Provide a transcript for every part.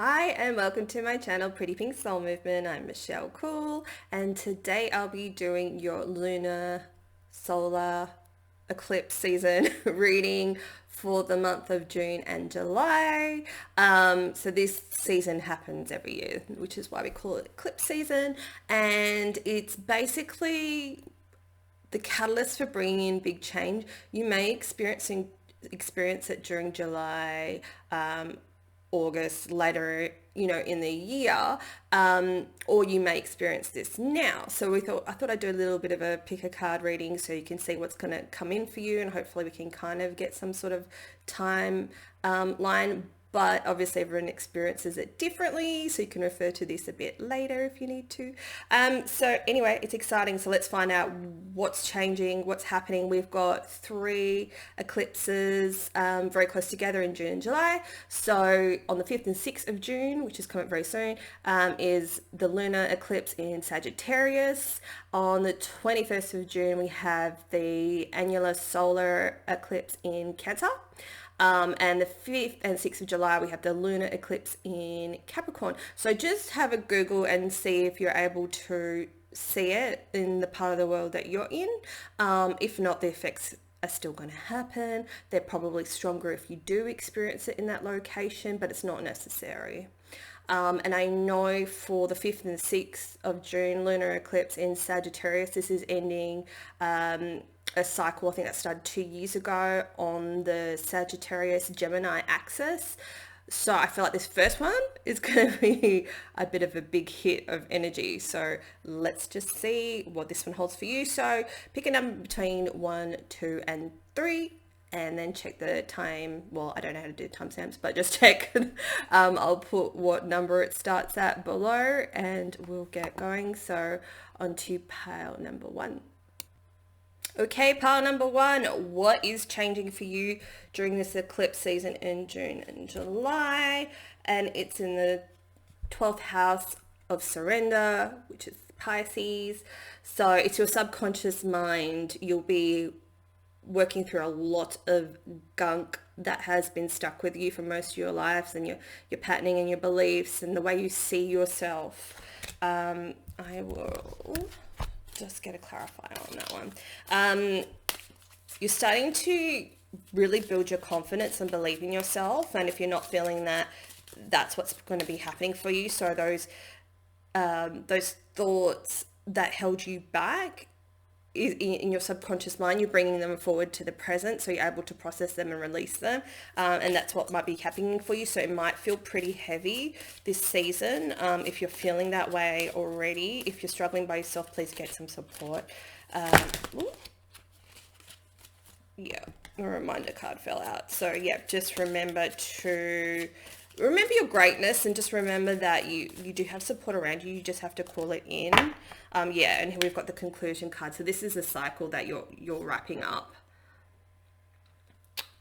Hi and welcome to my channel Pretty Pink Soul Movement. I'm Michelle Cool and today I'll be doing your lunar solar eclipse season reading for the month of June and July. So this season happens every year, which is why we call it eclipse season, and it's basically the catalyst for bringing in big change. You may experience it during July, August, later, in the year, or you may experience this now. So I thought I'd do a little bit of a pick a card reading so you can see what's going to come in for you, and hopefully we can kind of get some sort of time line. But obviously everyone experiences it differently, so you can refer to this a bit later if you need to. So anyway, it's exciting. So let's find out what's changing, what's happening. We've got 3 eclipses very close together in June and July. So on the 5th and 6th of June, which is coming up very soon, is the lunar eclipse in Sagittarius. On the 21st of June, we have the annular solar eclipse in Cancer. And the 5th and 6th of July, we have the lunar eclipse in Capricorn. So just have a Google and see if you're able to see it in the part of the world that you're in. If not, the effects are still going to happen. They're probably stronger if you do experience it in that location, but it's not necessary. And I know for the 5th and 6th of June lunar eclipse in Sagittarius, this is ending a cycle, I think that started 2 years ago on the Sagittarius Gemini axis. So I feel like this first one is going to be a bit of a big hit of energy. So let's just see what this one holds for you. So pick a number between 1, 2, and 3. And then check the time. Well, I don't know how to do timestamps, but just check. I'll put what number it starts at below and we'll get going. So onto pile number 1. Okay, pile number 1, what is changing for you during this eclipse season in June and July? And it's in the 12th house of surrender, which is Pisces. So it's your subconscious mind. You'll be working through a lot of gunk that has been stuck with you for most of your lives, and your patterning and your beliefs and the way you see yourself. I will just get a clarifier on that one. You're starting to really build your confidence and believe in yourself, and if you're not feeling that, that's what's going to be happening for you. So those thoughts that held you back in your subconscious mind, you're bringing them forward to the present, so you're able to process them and release them, and that's what might be happening for you. So it might feel pretty heavy this season. If you're feeling that way already, if you're struggling by yourself, please get some support. Yeah, a reminder card fell out. So yeah, just remember your greatness, and just remember that you do have support around you. You just have to call it in. Yeah, and here we've got the conclusion card. So this is a cycle that you're wrapping up.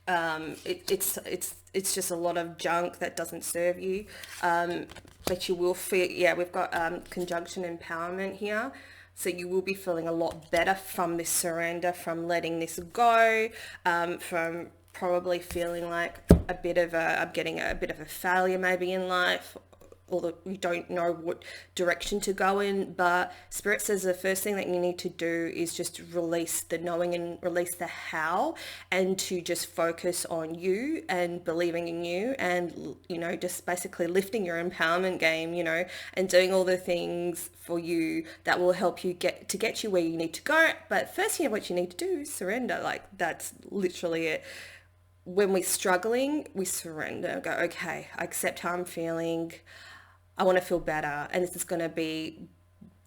It's just a lot of junk that doesn't serve you, but you will feel, yeah, we've got conjunction empowerment here. So you will be feeling a lot better from this surrender, from letting this go, from probably feeling like I'm getting a bit of a failure maybe in life, or you don't know what direction to go in. But Spirit says the first thing that you need to do is just release the knowing and release the how, and to just focus on you and believing in you, and just basically lifting your empowerment game, and doing all the things for you that will help you get you where you need to go. But first, what you need to do is surrender. Like, that's literally it. When we're struggling, we surrender. Go, okay, I accept how I'm feeling. I want to feel better. And this is going to be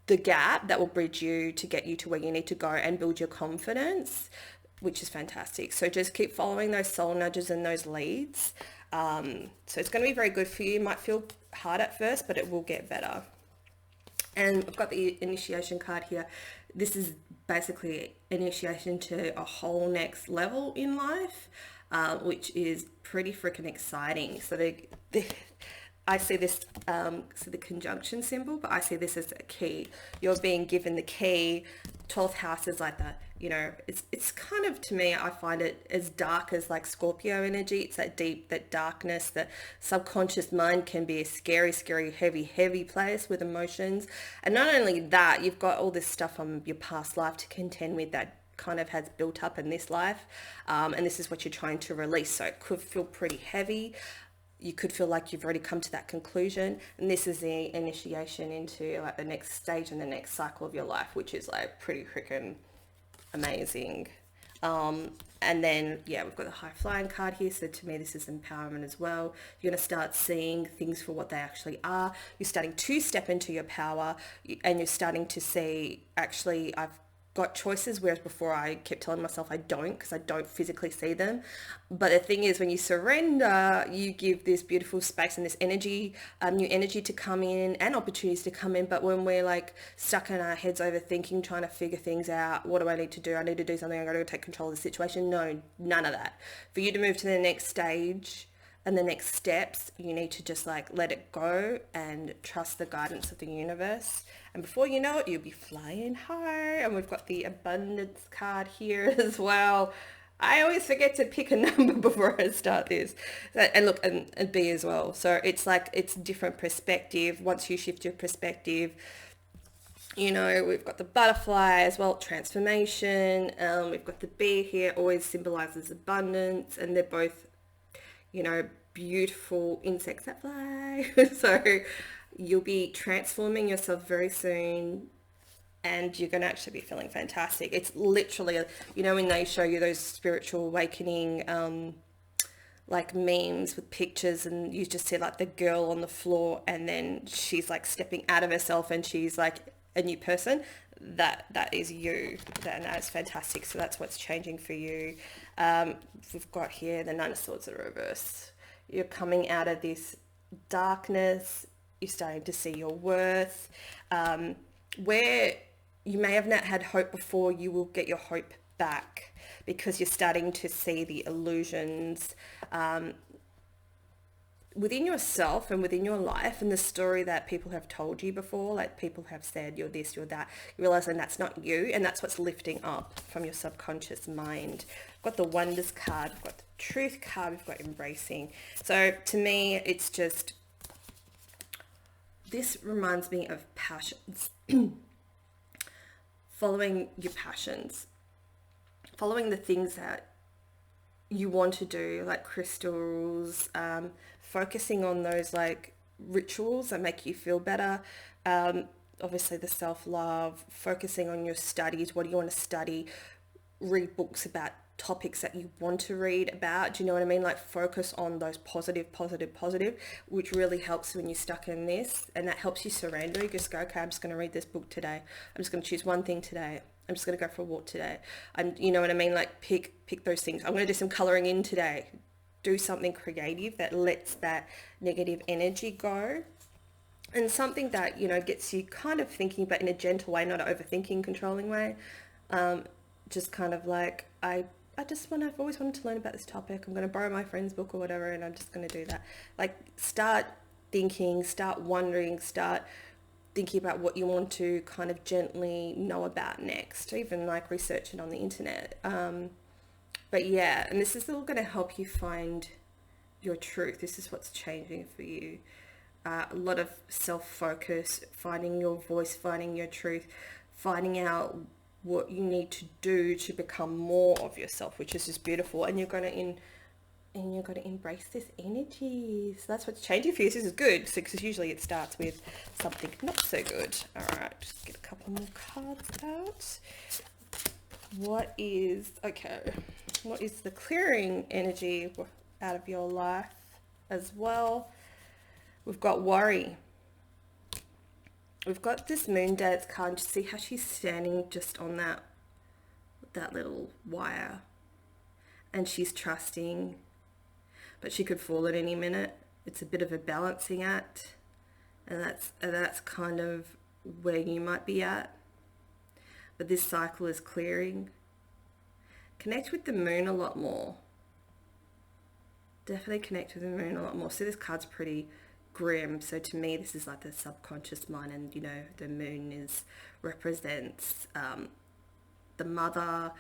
the gap that will bridge you to get you to where you need to go and build your confidence, which is fantastic. So just keep following those soul nudges and those leads. So it's going to be very good for you. It might feel hard at first, but it will get better. And I've got the initiation card here. This is basically initiation to a whole next level in life, which is pretty freaking exciting. So I see this, so the conjunction symbol, but I see this as a key. You're being given the key 12th house is like that, it's kind of, to me, I find it as dark as like Scorpio energy. It's that deep, that darkness, that subconscious mind can be a scary, scary, heavy place with emotions. And not only that, you've got all this stuff from your past life to contend with that kind of has built up in this life. And this is what you're trying to release. So it could feel pretty heavy. You could feel like you've already come to that conclusion, and this is the initiation into like the next stage and the next cycle of your life, which is like pretty freaking amazing. And then we've got the high flying card here, so to me this is empowerment as well. You're going to start seeing things for what they actually are. You're starting to step into your power, and you're starting to see, actually, I've got choices, whereas before I kept telling myself I don't, because I don't physically see them. But the thing is, when you surrender, you give this beautiful space and this energy, new energy to come in, and opportunities to come in. But when we're like stuck in our heads overthinking, trying to figure things out, what do I need to do? I need to do something. I got to take control of the situation. No, none of that. For you to move to the next stage and the next steps, you need to just like let it go and trust the guidance of the universe. And before you know it, you'll be flying high. And we've got the abundance card here as well. I always forget to pick a number before I start this. And look, and B as well. So it's like, it's different perspective. Once you shift your perspective, we've got the butterfly as well, transformation. We've got the bee here, always symbolizes abundance. And they're both, beautiful insects that fly. So you'll be transforming yourself very soon, and you're going to actually be feeling fantastic. It's literally, when they show you those spiritual awakening like memes with pictures, and you just see like the girl on the floor, and then she's like stepping out of herself and she's like a new person. That is you. And that's fantastic. So that's what's changing for you. We've got here the Nine of Swords in reverse. You're coming out of this darkness. You're starting to see your worth. Where you may have not had hope before, you will get your hope back, because you're starting to see the illusions within yourself and within your life, and the story that people have told you before, like people have said you're this, you're that. You realize that that's not you, and that's what's lifting up from your subconscious mind. We've got the Wonders card, we've got the Truth card, we've got Embracing. So to me, it's just, this reminds me of passions. Following your passions, following the things that you want to do, like crystals, focusing on those like rituals that make you feel better. Obviously the self-love, focusing on your studies. What do you want to study? Read books about topics that you want to read about. Do you know what I mean? Like focus on those positive, which really helps when you're stuck in this, and that helps you surrender. You just go, okay, I'm just going to read this book today. I'm just going to choose one thing today. I'm just going to go for a walk today. And you know what I mean? Like pick those things. I'm going to do some coloring in today. Do something creative that lets that negative energy go. And something that, gets you kind of thinking, but in a gentle way, not an overthinking, controlling way. Just kind of like, I've always wanted to learn about this topic. I'm going to borrow my friend's book or whatever, and I'm just going to do that. Like start thinking, start wondering, start thinking about what you want to kind of gently know about next, even like researching on the internet. But yeah, and this is all going to help you find your truth. This is what's changing for you. A lot of self-focus, finding your voice, finding your truth, finding out what you need to do to become more of yourself, which is just beautiful. And you're going to embrace this energy. So that's what's changing for you. This is good, because usually it starts with something not so good. All right, just get a couple more cards out. What is the clearing energy out of your life as well? We've got worry. We've got this moon dance card. Just see how she's standing just on that little wire, and she's trusting, but she could fall at any minute. It's a bit of a balancing act, and that's kind of where you might be at. But this cycle is clearing. Connect with the moon a lot more. Definitely connect with the moon a lot more. So this card's pretty grim. So to me, this is like the subconscious mind, and the moon represents the mother,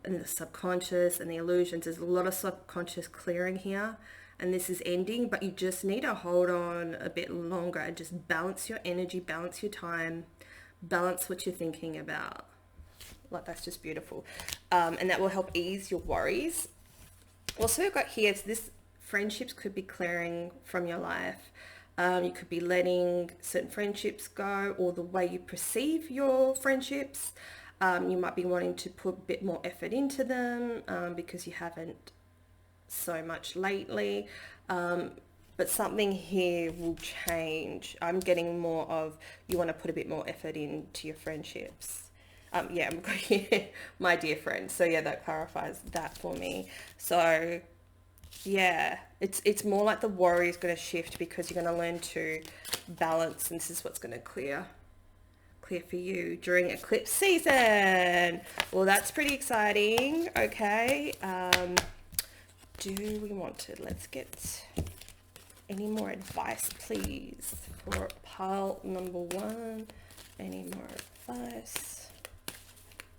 and the subconscious and the illusions. There's a lot of subconscious clearing here, and this is ending, but you just need to hold on a bit longer and just balance your energy, balance your time, balance what you're thinking about. Like, that's just beautiful. And that will help ease your worries. Also, we've got here, so this friendships could be clearing from your life. You could be letting certain friendships go, or the way you perceive your friendships. You might be wanting to put a bit more effort into them because you haven't so much lately. But something here will change. I'm getting more of you want to put a bit more effort into your friendships. Yeah, I'm got here, my dear friend. So yeah, that clarifies that for me. So yeah, it's more like the worry is going to shift because you're going to learn to balance, and this is what's going to clear for you during eclipse season. Well, that's pretty exciting. Okay, do we want to, let's get any more advice, please, for pile number 1. Any more advice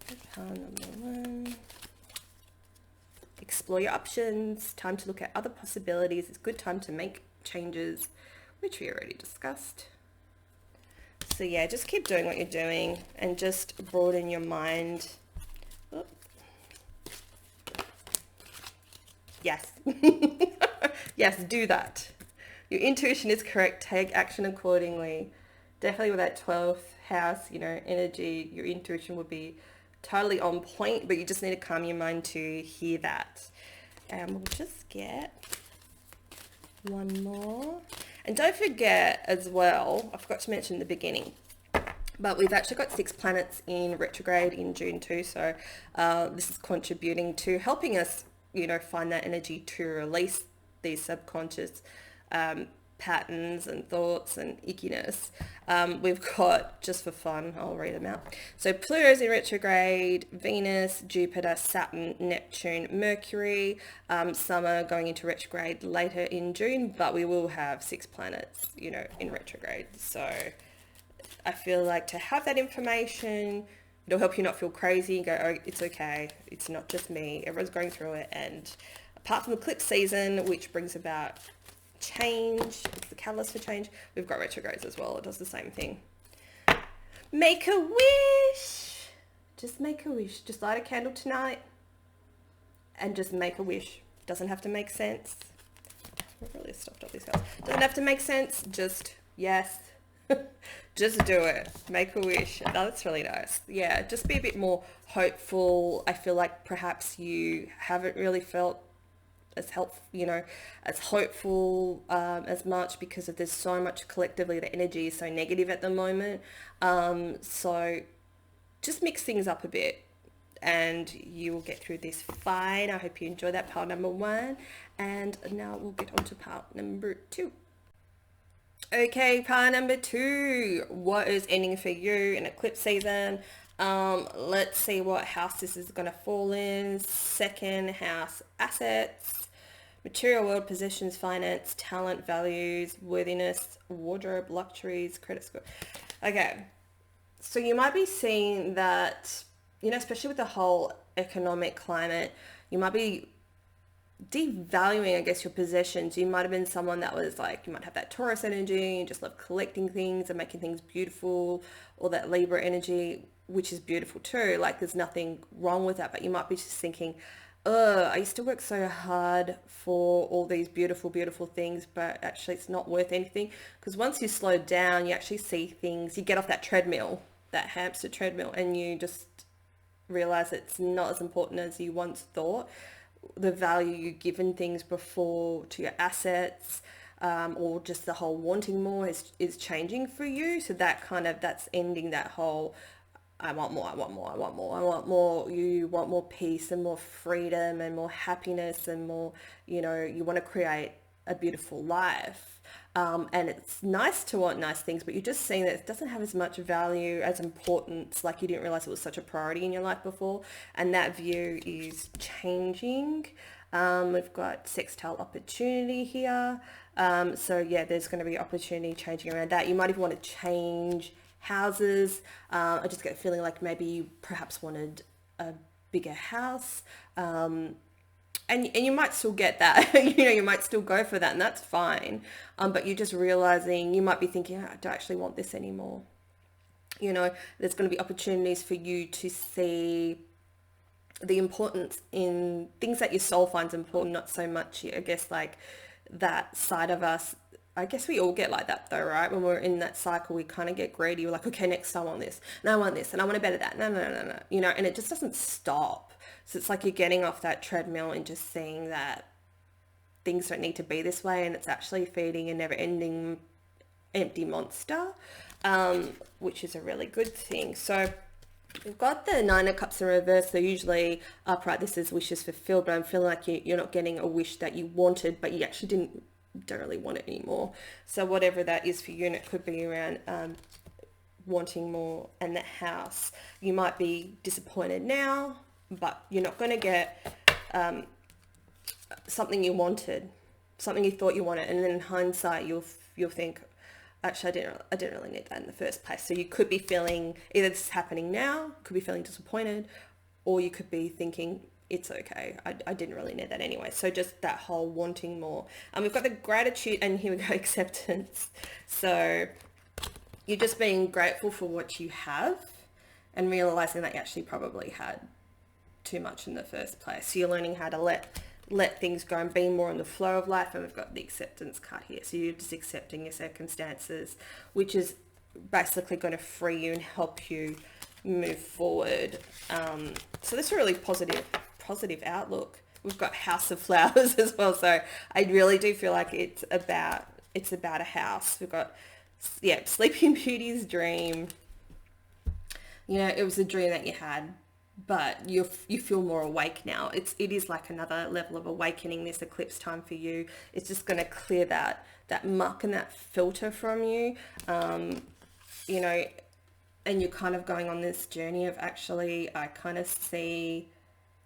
for pile number 1? Explore your options. Time to look at other possibilities. It's a good time to make changes, which we already discussed. So yeah, just keep doing what you're doing and just broaden your mind. Oh. Yes. Yes, do that. Your intuition is correct. Take action accordingly. Definitely with that 12th house, energy, your intuition will be totally on point, but you just need to calm your mind to hear that. And we'll just get one more. And don't forget as well, I forgot to mention in the beginning, but we've actually got 6 planets in retrograde in June too. So this is contributing to helping us, find that energy to release these subconscious patterns and thoughts and ickiness. We've got, just for fun, I'll read them out. So Pluto's in retrograde, Venus, Jupiter, Saturn, Neptune, Mercury. Some are going into retrograde later in June, but we will have 6 planets, in retrograde. So I feel like to have that information, it'll help you not feel crazy and go, oh, it's okay. It's not just me. Everyone's going through it. And apart from eclipse season, which brings about change, it's the catalyst for change, we've got retrogrades as well. It does the same thing. Make a wish. Just make a wish. Just light a candle tonight and just make a wish. Doesn't have to make sense. I've really stuffed up these guys. Doesn't have to make sense. Just yes. Just do it. Make a wish. That's really nice. Yeah, just be a bit more hopeful. I feel like perhaps you haven't really felt as helpful, as hopeful as much because there's so much collectively, the energy is so negative at the moment. So just mix things up a bit and you will get through this fine. I hope you enjoy that part number 1. And now we'll get on to part number 2. Okay, part number 2. What is ending for you in eclipse season? Let's see what house this is going to fall in. 2nd house, assets, material world, possessions, finance, talent, values, worthiness, wardrobe, luxuries, credit score. Okay, so you might be seeing that, especially with the whole economic climate, you might be devaluing, I guess, your possessions. You might have been someone that was like, you might have that Taurus energy, you just love collecting things and making things beautiful, or that Libra energy, which is beautiful too. Like, there's nothing wrong with that, but you might be just thinking, I used to work so hard for all these beautiful, beautiful things, but actually it's not worth anything. Because once you slow down, you actually see things, you get off that treadmill, that hamster treadmill, and you just realize it's not as important as you once thought. The value you given things before to your assets, or just the whole wanting more is changing for you. So that's ending that whole I want more, I want more, I want more, I want more. You want more peace and more freedom and more happiness and more, you want to create a beautiful life. And it's nice to want nice things, but you're just seeing that it doesn't have as much value, as importance, like you didn't realize it was such a priority in your life before. And that view is changing. We've got sextile opportunity here. So yeah, there's going to be opportunity changing around that. You might even want to change houses. I just get a feeling like maybe you perhaps wanted a bigger house. And you might still get that, you might still go for that, and that's fine. But you're just realizing, you might be thinking, I don't actually want this anymore. There's going to be opportunities for you to see the importance in things that your soul finds important, not so much, I guess, like that side of us. I guess we all get like that though, right? When we're in that cycle, we kind of get greedy. We're like, okay, next I want this, and I want this, and I want to better that. No, and it just doesn't stop. So it's like you're getting off that treadmill and just seeing that things don't need to be this way, and it's actually feeding a never-ending empty monster, which is a really good thing. So we've got the Nine of Cups in reverse. So usually upright, this is wishes fulfilled, but I'm feeling like you're not getting a wish that you wanted, but you actually don't really want it anymore. So whatever that is for you, and it could be around wanting more and the house. You might be disappointed now, but you're not going to get something you wanted, something you thought you wanted, and then in hindsight you'll think, actually I didn't really need that in the first place. So you could be feeling either this is happening now, could be feeling disappointed, or you could be thinking it's okay, I didn't really need that anyway. So just that whole wanting more. We've got the gratitude, and here we go, acceptance. So you're just being grateful for what you have and realizing that you actually probably had too much in the first place. So you're learning how to let things go and be more in the flow of life. And we've got the acceptance card here. So you're just accepting your circumstances, which is basically going to free you and help you move forward. So this is a really positive outlook. We've got House of Flowers as well. So I really do feel like it's about a house. We've got, Sleeping Beauty's dream. It was a dream that you had, but you feel more awake now. It is like another level of awakening, this eclipse time for you. It's just going to clear that muck and that filter from you, and you're kind of going on this journey of, actually, I kind of see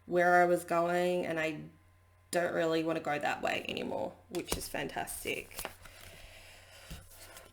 where I was going, and I don't really want to go that way anymore, which is fantastic.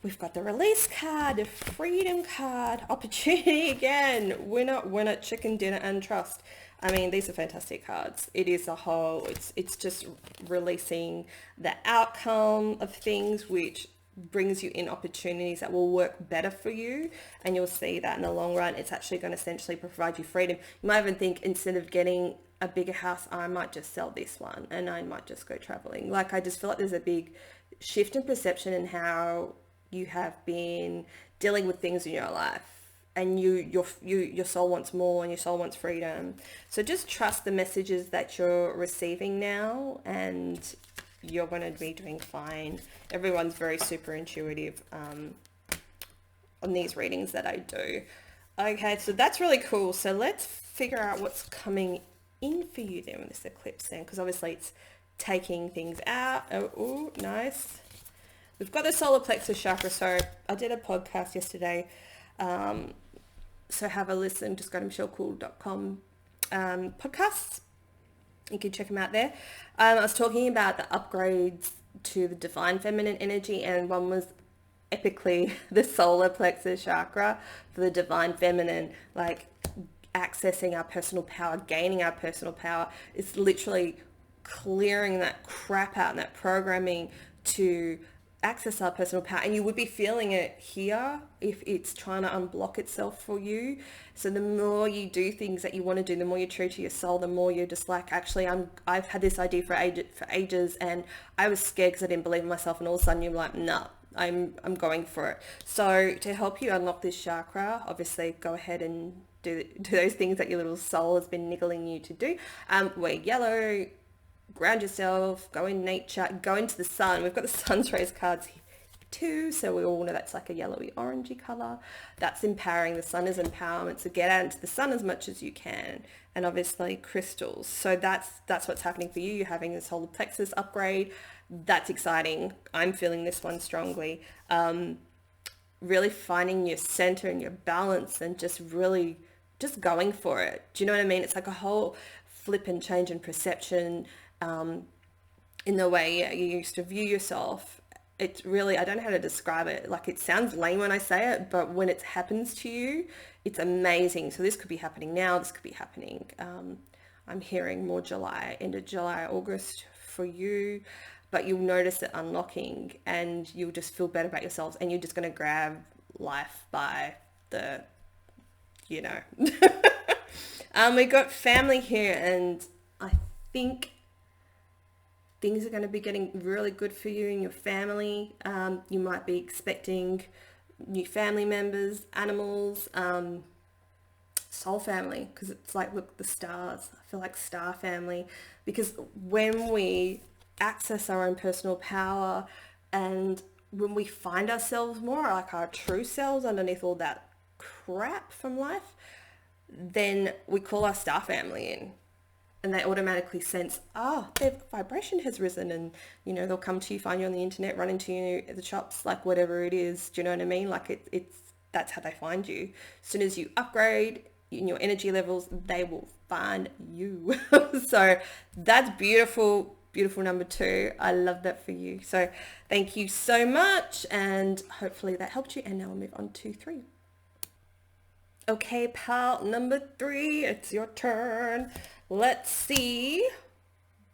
We've got the release card, the freedom card, opportunity again, winner, chicken dinner, and trust. I mean, these are fantastic cards. It is a whole, it's just releasing the outcome of things, which brings you in opportunities that will work better for you. And you'll see that in the long run, it's actually going to essentially provide you freedom. You might even think, instead of getting a bigger house, I might just sell this one and I might just go traveling. Like, I just feel like there's a big shift in perception in how you have been dealing with things in your life, and your soul wants more, and your soul wants freedom. So just trust the messages that you're receiving now, and you're going to be doing fine. Everyone's very super intuitive on these readings that I do. Okay, so that's really cool. So let's figure out what's coming in for you then with this eclipse then, because obviously it's taking things out. Oh, nice. We've got the solar plexus chakra. So I did a podcast yesterday. So have a listen. Just go to michellecool.com podcasts. You can check them out there. I was talking about the upgrades to the divine feminine energy, and one was epically the solar plexus chakra for the divine feminine, like accessing our personal power, gaining our personal power. It's literally clearing that crap out and that programming to access our personal power. And you would be feeling it here if it's trying to unblock itself for you. So the more you do things that you want to do, the more you're true to your soul, the more you're just like, actually, I've had this idea for ages, and I was scared because I didn't believe in myself, and all of a sudden you're like, nah, I'm going for it. So to help you unlock this chakra, obviously go ahead and do those things that your little soul has been niggling you to do. Wear yellow, ground yourself, go in nature, go into the sun. We've got the sun's rays cards here too, so we all know that's like a yellowy orangey color. That's empowering. The sun is empowerment, so get out into the sun as much as you can. And obviously crystals, so that's what's happening for you. You're having this solar plexus upgrade. That's exciting. I'm feeling this one strongly. Really finding your center and your balance, and just really just going for it. Do you know what I mean? It's like a whole flip and change in perception in the way you used to view yourself, it's really, I don't know how to describe it. Like it sounds lame when I say it, but when it happens to you, it's amazing. So this could be happening now. This could be happening. I'm hearing more July, end of July, August for you, but you'll notice it unlocking and you'll just feel better about yourselves and you're just going to grab life by the, you know. We got family here and I think things are going to be getting really good for you and your family. You might be expecting new family members, animals, soul family, because it's like, look, the stars. I feel like star family, because when we access our own personal power and when we find ourselves more like our true selves underneath all that crap from life, then we call our star family in and they automatically sense, their vibration has risen, and they'll come to you, find you on the internet, run into you at the shops, like whatever it is. Do you know what I mean? Like it's that's how they find you. As soon as you upgrade in your energy levels, they will find you. So that's beautiful, beautiful number 2. I love that for you. So thank you so much, and hopefully that helped you. And now we'll move on to 3. Okay, pal, number 3, it's your turn. Let's see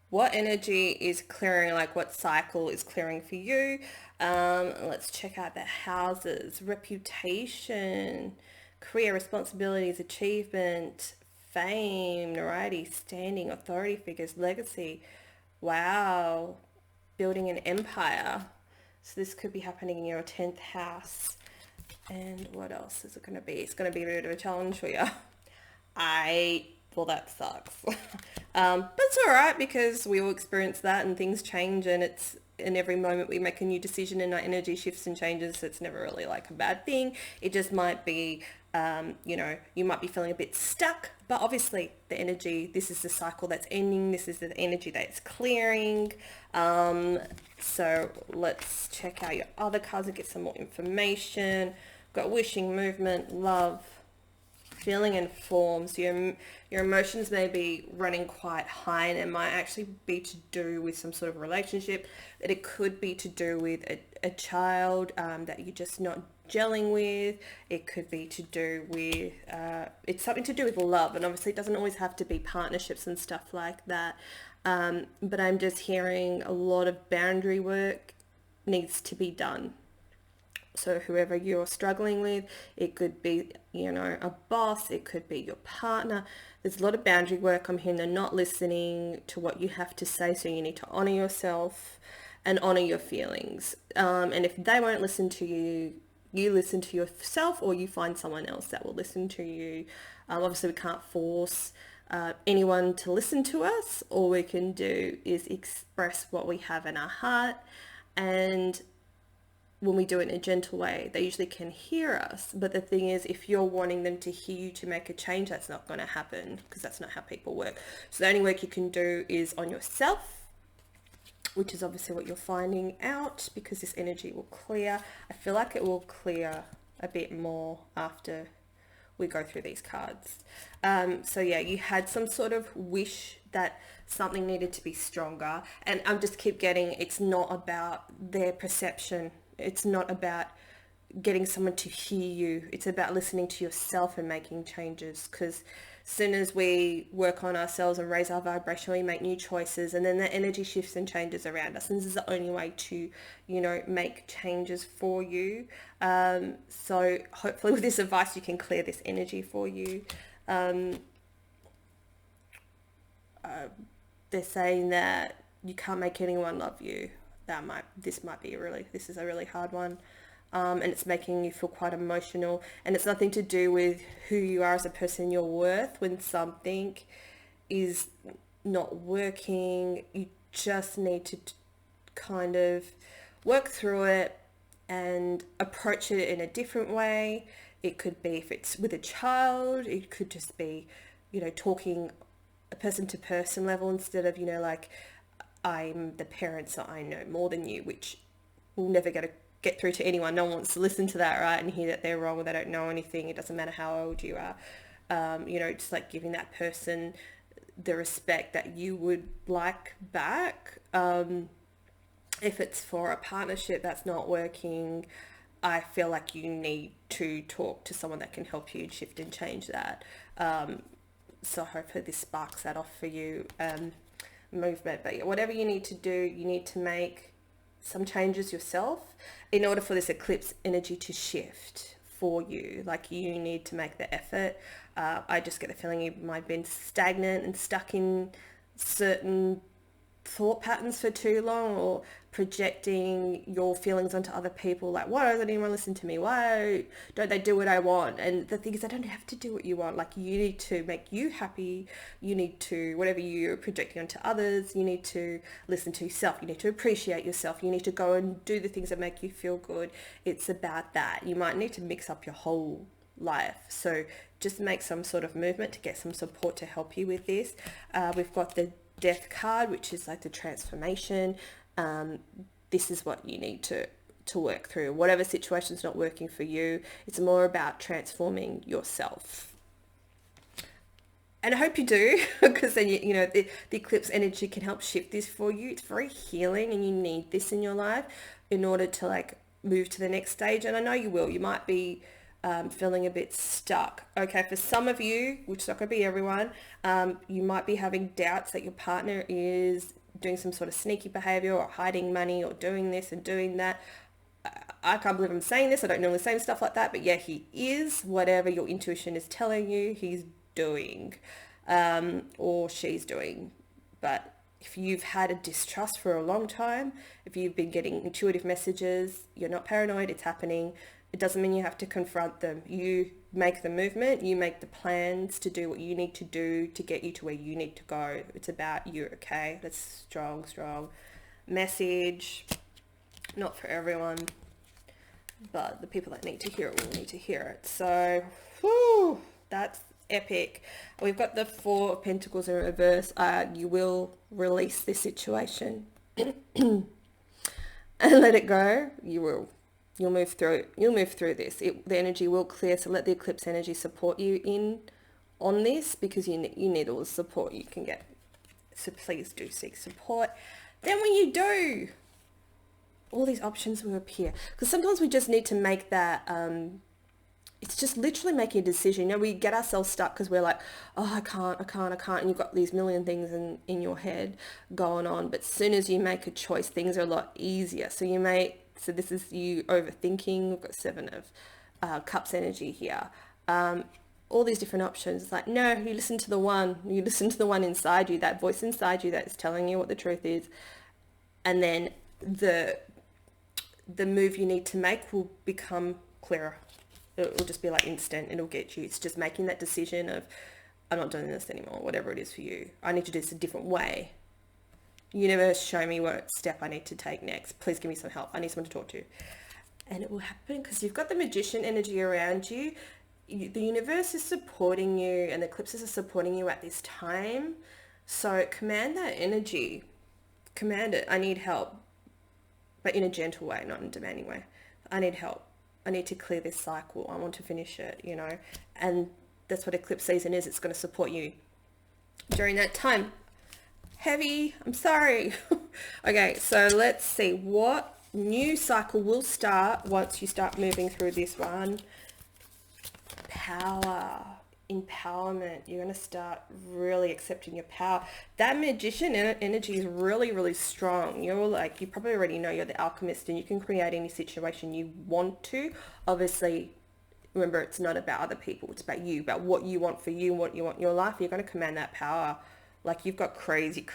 what energy is clearing, like what cycle is clearing for you. Let's check out the houses: reputation, career, responsibilities, achievement, fame, notoriety, standing, authority figures, legacy. Wow, building an empire. So this could be happening in your 10th house. And what else is it going to be? It's going to be a bit of a challenge for you. Well, that sucks. But it's all right, because we all experience that and things change, and it's in every moment we make a new decision and our energy shifts and changes. So it's never really like a bad thing. It just might be, you might be feeling a bit stuck, but obviously the energy, this is the cycle that's ending. This is the energy that's clearing. So let's check out your other cards and get some more information. Got wishing, movement, love, feeling and forms. Your emotions may be running quite high, and it might actually be to do with some sort of relationship. That it could be to do with a child that you're just not gelling with. It could be to do with it's something to do with love, and obviously it doesn't always have to be partnerships and stuff like that. But I'm just hearing a lot of boundary work needs to be done. So whoever you're struggling with, it could be, a boss, it could be your partner. There's a lot of boundary work. I'm hearing they're not listening to what you have to say. So you need to honor yourself and honor your feelings. And if they won't listen to you, you listen to yourself, or you find someone else that will listen to you. Obviously we can't force anyone to listen to us. All we can do is express what we have in our heart, and when we do it in a gentle way, they usually can hear us. But the thing is, if you're wanting them to hear you to make a change, that's not going to happen, because that's not how people work. So the only work you can do is on yourself, which is obviously what you're finding out, because this energy will clear. I feel like it will clear a bit more after we go through these cards. So yeah, you had some sort of wish that something needed to be stronger. And I'm just keep getting, it's not about their perception. It's not about getting someone to hear you. It's about listening to yourself and making changes, because as soon as we work on ourselves and raise our vibration, we make new choices, and then the energy shifts and changes around us. And this is the only way to, make changes for you. So hopefully with this advice, you can clear this energy for you. They're saying that you can't make anyone love you. This is a really hard one. And it's making you feel quite emotional, and it's nothing to do with who you are as a person, your worth. When something is not working, you just need to kind of work through it and approach it in a different way. It could be, if it's with a child, it could just be, talking a person to person level, instead of, like, I'm the parent, so I know more than you, which will never get through to anyone. No one wants to listen to that, right? And hear that they're wrong or they don't know anything. It doesn't matter how old you are. Just like giving that person the respect that you would like back. If it's for a partnership that's not working, I feel like you need to talk to someone that can help you shift and change that. So hopefully this sparks that off for you, movement. But yeah, whatever you need to do, you need to make some changes yourself in order for this eclipse energy to shift for you. Like you need to make the effort. I just get the feeling you might have been stagnant and stuck in certain thought patterns for too long, or projecting your feelings onto other people, like, why doesn't anyone listen to me, why don't they do what I want? And the thing is, they don't have to do what you want. Like, you need to make you happy. You need to, whatever you're projecting onto others, you need to listen to yourself. You need to appreciate yourself. You need to go and do the things that make you feel good. It's about that. You might need to mix up your whole life, so just make some sort of movement to get some support to help you with this. We've got the Death card, which is like the transformation. This is what you need to work through. Whatever situation's not working for you, it's more about transforming yourself. And I hope you do, because then you know the eclipse energy can help shift this for you. It's very healing, and you need this in your life in order to like move to the next stage. And I know you will. You might be feeling a bit stuck. Okay, for some of you, which is not going to be everyone, you might be having doubts that your partner is doing some sort of sneaky behavior or hiding money or doing this and doing that. I can't believe I'm saying this. I don't normally say stuff like that, but yeah, he is. Whatever your intuition is telling you, he's doing, or she's doing. But if you've had a distrust for a long time, if you've been getting intuitive messages, you're not paranoid, it's happening. It doesn't mean you have to confront them. You make the movement, you make the plans to do what you need to do to get you to where you need to go. It's about you, okay? That's strong, strong message. Not for everyone, but the people that need to hear it will need to hear it. So, whew, that's epic. We've got the Four of Pentacles in reverse. You will release this situation and let it go. You will. You'll move through it. You'll move through this. The energy will clear. So let the eclipse energy support you on this, because you need all the support you can get. So please do seek support. Then when you do, all these options will appear. Because sometimes we just need to make that, it's just literally making a decision. You know, we get ourselves stuck because we're like, oh, I can't. And you've got these million things in your head going on. But as soon as you make a choice, things are a lot easier. So this is you overthinking. We've got Seven of Cups energy here. All these different options. It's like, no, you listen to the one. You listen to the one inside you, that voice inside you that's telling you what the truth is. And then the move you need to make will become clearer. It will just be like instant. It'll get you. It's just making that decision of, I'm not doing this anymore, whatever it is for you. I need to do this a different way. Universe, show me what step I need to take next. Please give me some help. I need someone to talk to. And it will happen because you've got the Magician energy around you. The universe is supporting you, and the eclipses are supporting you at this time. So command that energy. Command it. I need help. But in a gentle way, not in a demanding way. I need help. I need to clear this cycle. I want to finish it, you know. And that's what eclipse season is. It's going to support you during that time. Heavy, I'm sorry. Okay, so let's see what new cycle will start once you start moving through this one. Power, empowerment. You're going to start really accepting your power. That Magician energy is really, really strong. You're like, you probably already know you're the alchemist, and you can create any situation you want to. Obviously, remember, it's not about other people. It's about you, about what you want for you and what you want in your life. You're going to command that power. Like, you've got crazy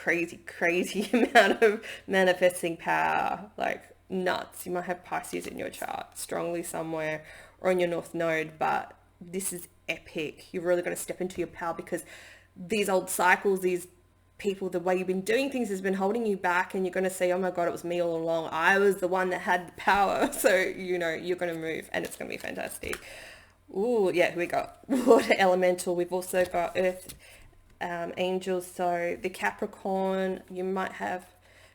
amount of manifesting power, like nuts. You might have Pisces in your chart strongly somewhere, or in your North Node, but this is epic. You're really going to step into your power, because these old cycles, these people, the way you've been doing things has been holding you back, and you're going to say, oh my God, it was me all along. I was the one that had the power. So, you know, you're going to move, and it's going to be fantastic. Ooh, yeah, here we go. Water elemental. We've also got earth angels. So the Capricorn, you might have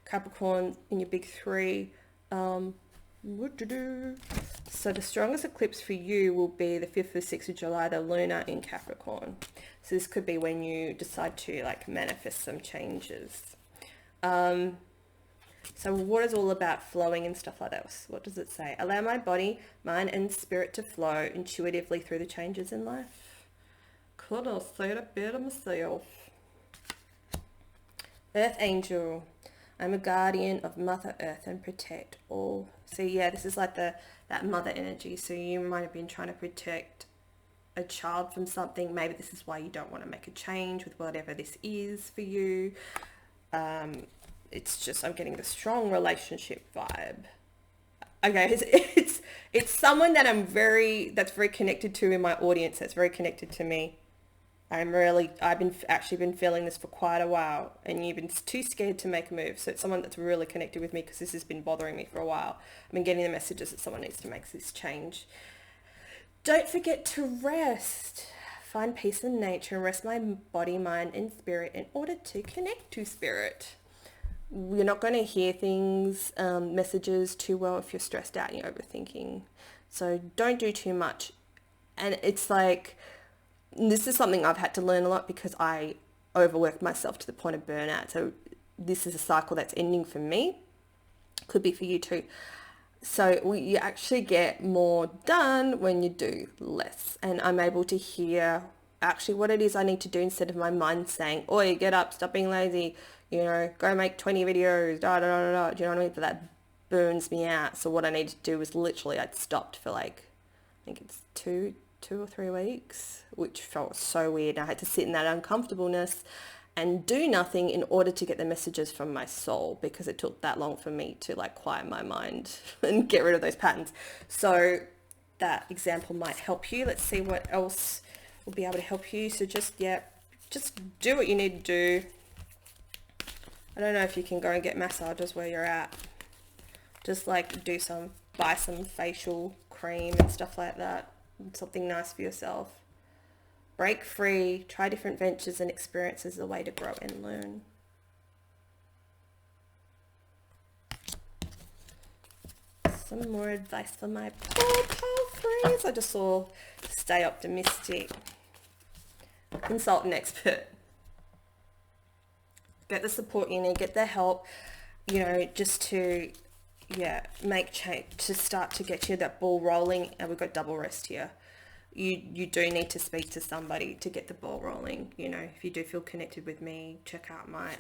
Capricorn in your big three. So the strongest eclipse for you will be the 5th or 6th of July, the lunar in Capricorn. So this could be when you decide to like manifest some changes. So what is all about flowing and stuff like that? What does it say? Allow my body, mind and spirit to flow intuitively through the changes in life. Could I say it better myself? Earth Angel. I'm a guardian of Mother Earth and protect all. So yeah, this is like that mother energy. So you might have been trying to protect a child from something. Maybe this is why you don't want to make a change with whatever this is for you. It's just, I'm getting the strong relationship vibe. Okay, it's someone that that's very connected to in my audience. That's very connected to me. I've been feeling this for quite a while, and you've been too scared to make a move. So it's someone that's really connected with me because this has been bothering me for a while. I've been getting the messages that someone needs to make this change. Don't forget to rest. Find peace in nature and rest my body, mind, and spirit in order to connect to spirit. You're not going to hear things, messages too well if you're stressed out and you're overthinking. So don't do too much. And it's like, this is something I've had to learn a lot because I overworked myself to the point of burnout. So this is a cycle that's ending for me. Could be for you too. So you actually get more done when you do less. And I'm able to hear actually what it is I need to do instead of my mind saying, oi, get up, stop being lazy, go make 20 videos, da da da da. Do you know what I mean? But that burns me out. So what I need to do is literally I'd stopped for I think it's two or 3 weeks, which felt so weird. I had to sit in that uncomfortableness and do nothing in order to get the messages from my soul, because it took that long for me to quiet my mind and get rid of those patterns. So that example might help you. Let's see what else will be able to help you. So just do what you need to do. I don't know if you can go and get massages where you're at. Just buy some facial cream and stuff like that. Something nice for yourself. Break free, try different ventures and experiences as a way to grow and learn. Some more advice for my poor friends. I just saw stay optimistic. Consult an expert. Get the support you need, get the help, just to make change, to start to get you that ball rolling. And we've got double rest here. You do need to speak to somebody to get the ball rolling. If you do feel connected with me, check out my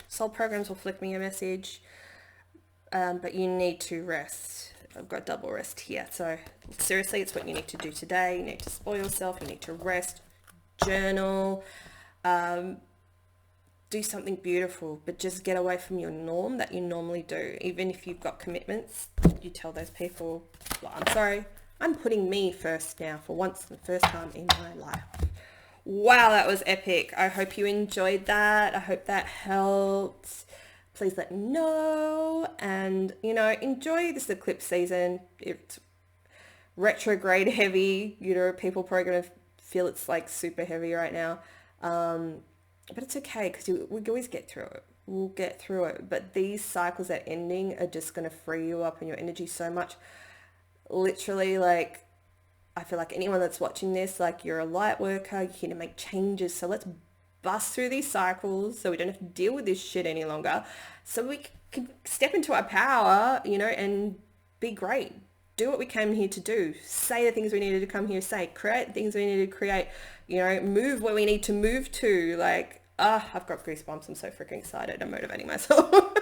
soul programs or flick me a message. But you need to rest. I've got double rest here. So seriously, it's what you need to do today. You need to spoil yourself. You need to rest, journal, do something beautiful, but just get away from your norm that you normally do. Even if you've got commitments, you tell those people, I'm sorry, I'm putting me first now for once, the first time in my life. Wow, that was epic. I hope you enjoyed that. I hope that helped. Please let me know, and enjoy this eclipse season. It's retrograde heavy. People probably gonna feel it's super heavy right now. But it's okay, because we can always get through it. We'll get through it. But these cycles that ending are just going to free you up and your energy so much. Literally, I feel like anyone that's watching this, you're a light worker, you're here to make changes. So let's bust through these cycles so we don't have to deal with this shit any longer. So we can step into our power, and be great. Do what we came here to do. Say the things we needed to come here to say. Create the things we needed to create. Move where we need to move to. I've got goosebumps. I'm so freaking excited. I'm motivating myself.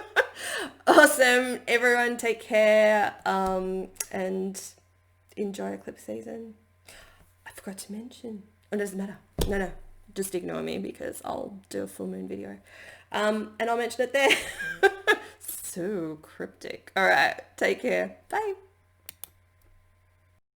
Awesome. Everyone take care, and enjoy eclipse season. I forgot to mention. It doesn't matter. No. Just ignore me because I'll do a full moon video. And I'll mention it there. So cryptic. All right. Take care. Bye.